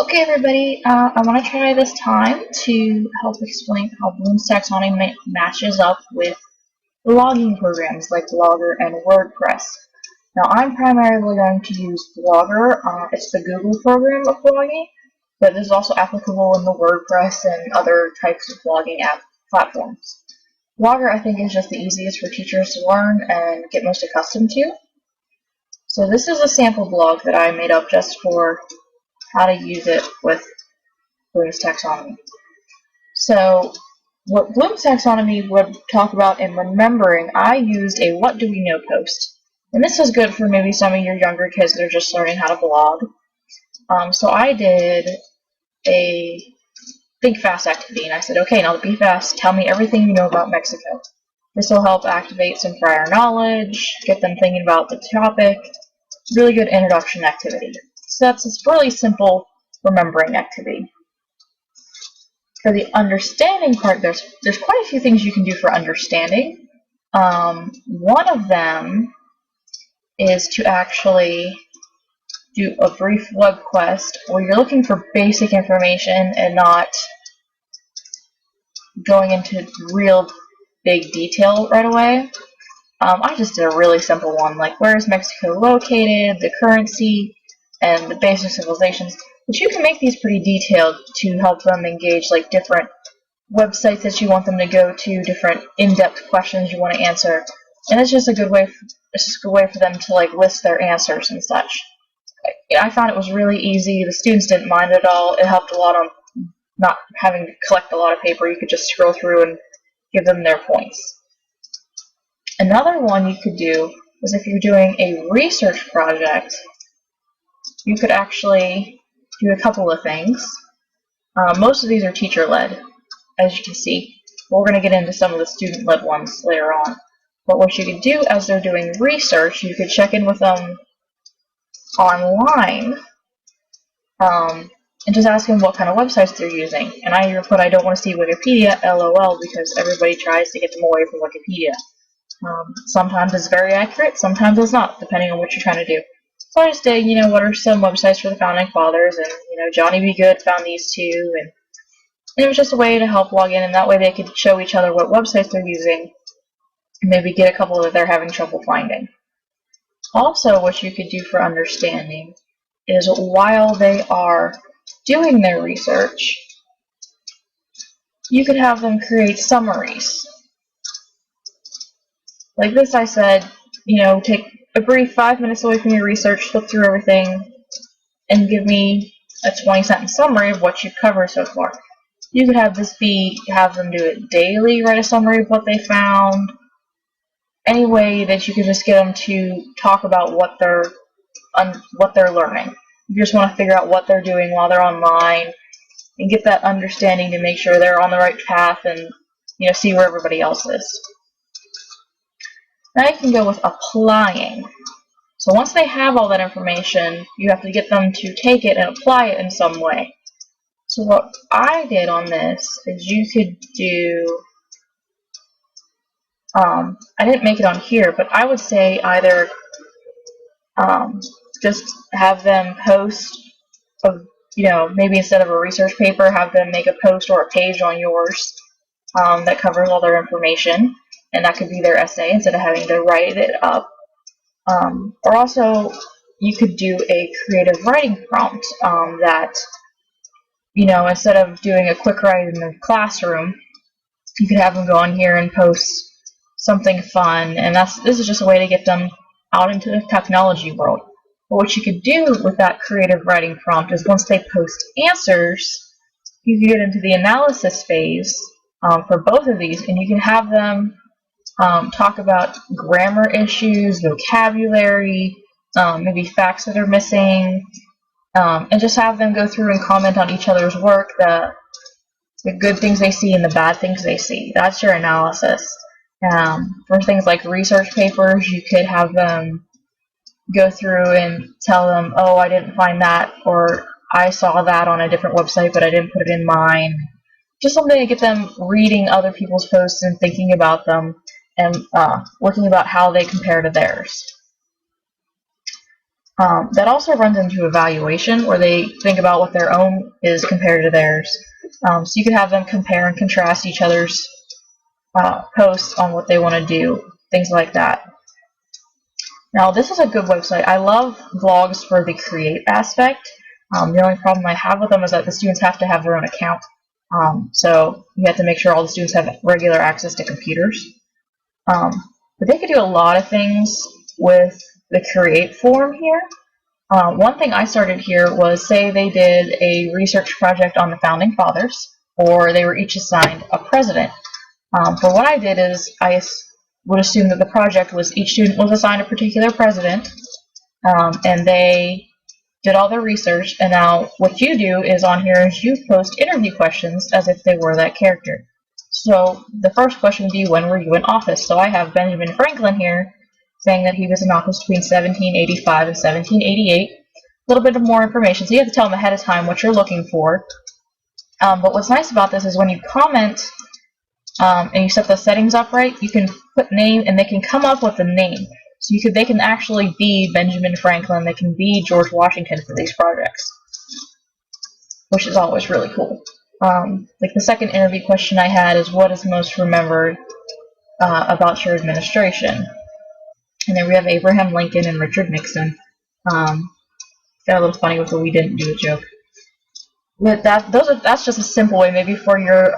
Okay, everybody, I want to try this time to help explain how Bloom's taxonomy matches up with blogging programs like Blogger and WordPress. Now, I'm primarily going to use Blogger. It's the Google program of blogging, but this is also applicable in the WordPress and other types of blogging app platforms. Blogger, I think, is just the easiest for teachers to learn and get most accustomed to. So this is a sample blog that I made up just for how to use it with Bloom's taxonomy. So what Bloom's taxonomy would talk about in remembering, I used a what do we know post. And this is good for maybe some of your younger kids that are just learning how to blog. So I did a think fast activity, and I said, okay, now be fast, tell me everything you know about Mexico. This will help activate some prior knowledge, get them thinking about the topic. Really good introduction activity. So that's a really simple remembering activity. For the understanding part, there's quite a few things you can do for understanding. One of them is to actually do a brief web quest where you're looking for basic information and not going into real big detail right away. I just did a really simple one, like where is Mexico located, the currency, and the basic civilizations. But you can make these pretty detailed to help them engage like different websites that you want them to go to, different in-depth questions you want to answer, and it's just a good way. For them to like list their answers and such. I found it was really easy. The students didn't mind it at all. It helped a lot on not having to collect a lot of paper. You could just scroll through and give them their points. Another one you could do is if you're doing a research project, you could actually do a couple of things. Most of these are teacher-led, as you can see. We're going to get into some of the student-led ones later on. But what you could do as they're doing research, you could check in with them online and just ask them what kind of websites they're using. And I even put, I don't want to see Wikipedia, LOL, because everybody tries to get them away from Wikipedia. Sometimes it's very accurate, sometimes it's not, depending on what you're trying to do. So I just did, what are some websites for the Founding Fathers, and, Johnny B. Good found these two, and it was just a way to help log in, and that way they could show each other what websites they're using, and maybe get a couple that they're having trouble finding. Also, what you could do for understanding is while they are doing their research, you could have them create summaries. Like this, I said, take a brief 5 minutes away from your research, flip through everything, and give me a 20-sentence summary of what you've covered so far. You could have them do it daily, write a summary of what they found. Any way that you could just get them to talk about what they're learning. You just want to figure out what they're doing while they're online and get that understanding to make sure they're on the right path and see where everybody else is. Now you can go with applying. So once they have all that information, you have to get them to take it and apply it in some way. So what I did on this is you could do, I didn't make it on here, but I would say either just have them post, maybe instead of a research paper, have them make a post or a page on yours that covers all their information. And that could be their essay instead of having to write it up. Or also, you could do a creative writing prompt that, instead of doing a quick write in the classroom, you could have them go on here and post something fun. And this is just a way to get them out into the technology world. But what you could do with that creative writing prompt is once they post answers, you can get into the analysis phase for both of these, and you can have them talk about grammar issues, vocabulary, maybe facts that are missing, and just have them go through and comment on each other's work, the good things they see and the bad things they see. That's your analysis. For things like research papers, you could have them go through and tell them, oh, I didn't find that, or I saw that on a different website, but I didn't put it in mine. Just something to get them reading other people's posts and thinking about them, and looking about how they compare to theirs. That also runs into evaluation, where they think about what their own is compared to theirs. So you could have them compare and contrast each other's posts on what they want to do, things like that. Now, this is a good website. I love blogs for the create aspect. The only problem I have with them is that the students have to have their own account. So you have to make sure all the students have regular access to computers. But they could do a lot of things with the create form here. One thing I started here was, say they did a research project on the Founding Fathers, or they were each assigned a president. For what I did is I would assume that the project was each student was assigned a particular president, and they did all their research, and now what you do is on here is you post interview questions as if they were that character. So the first question would be, when were you in office? So I have Benjamin Franklin here saying that he was in office between 1785 and 1788. A little bit of more information, so you have to tell them ahead of time what you're looking for. But what's nice about this is when you comment and you set the settings up right, you can put name and they can come up with a name. So they can actually be Benjamin Franklin, they can be George Washington for these projects, which is always really cool. Like the second interview question I had is, what is most remembered about your administration? And then we have Abraham Lincoln and Richard Nixon. Got a little funny with the "we didn't do" a joke. But that's just a simple way, maybe for your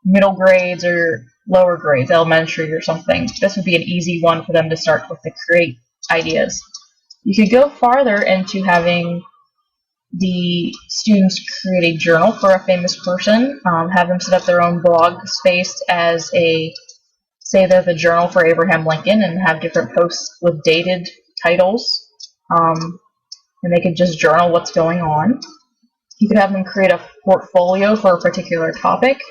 middle grades or lower grades, elementary or something. This would be an easy one for them to start with the create ideas. You could go farther into having the students create a journal for a famous person, have them set up their own blog space as say they're the journal for Abraham Lincoln, and have different posts with dated titles, and they could just journal what's going on. You could have them create a portfolio for a particular topic,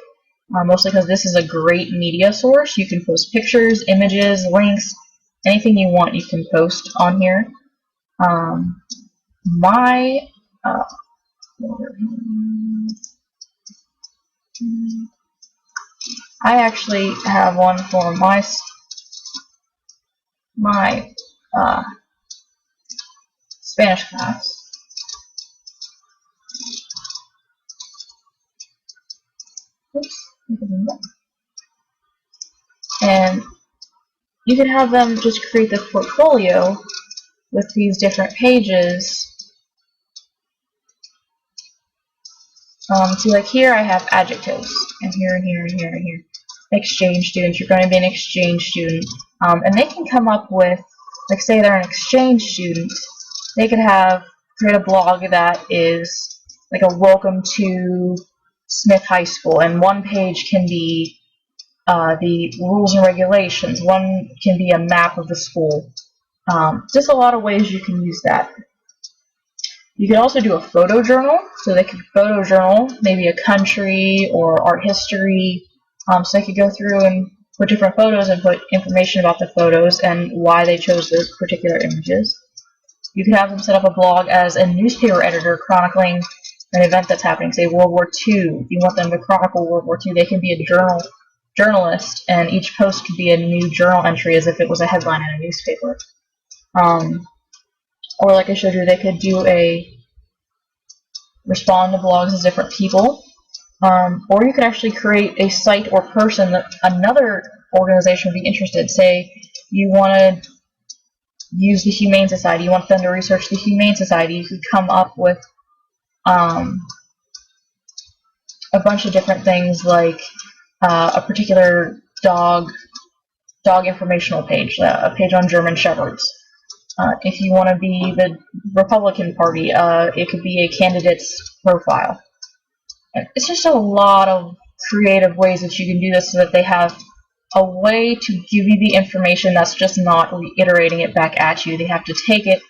mostly because this is a great media source. You can post pictures, images, links, anything you want you can post on here. I actually have one for my Spanish class. Oops. And you can have them just create this portfolio with these different pages. See, like here I have adjectives, and here and here and here and here. Exchange students, you're going to be an exchange student. And they can come up with, like say they're an exchange student, they could create a blog that is like a welcome to Smith High School, and one page can be the rules and regulations, one can be a map of the school. Just a lot of ways you can use that. You could also do a photo journal, so they could photo journal maybe a country or art history, so they could go through and put different photos and put information about the photos and why they chose those particular images. You could have them set up a blog as a newspaper editor chronicling an event that's happening, say World War II. You want them to chronicle World War II, they can be a journalist, and each post could be a new journal entry as if it was a headline in a newspaper. Or like I showed you, they could do respond to blogs as different people. Or you could actually create a site or person that another organization would be interested. Say you want to use the Humane Society, you want them to research the Humane Society, you could come up with a bunch of different things, like a particular dog informational page, a page on German Shepherds. If you want to be the Republican Party, it could be a candidate's profile. It's just a lot of creative ways that you can do this so that they have a way to give you the information that's just not reiterating it back at you. They have to take it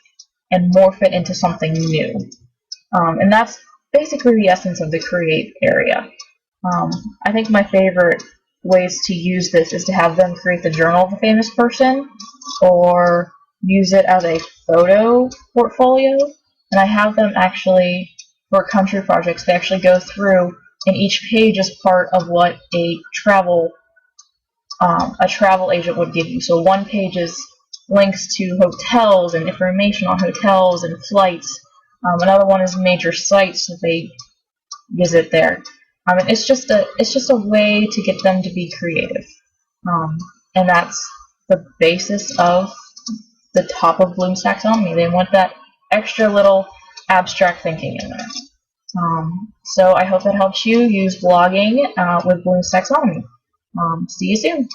and morph it into something new. And that's basically the essence of the create area. I think my favorite ways to use this is to have them create the journal of a famous person, or use it as a photo portfolio. And I have them actually, for country projects, they actually go through, and each page is part of what a travel agent would give you. So one page is links to hotels and information on hotels and flights. Another one is major sites that they visit there. It's just a way to get them to be creative, and that's the basis of the top of Bloom's taxonomy. They want that extra little abstract thinking in there. So I hope that helps you use blogging with Bloom's taxonomy. See you soon.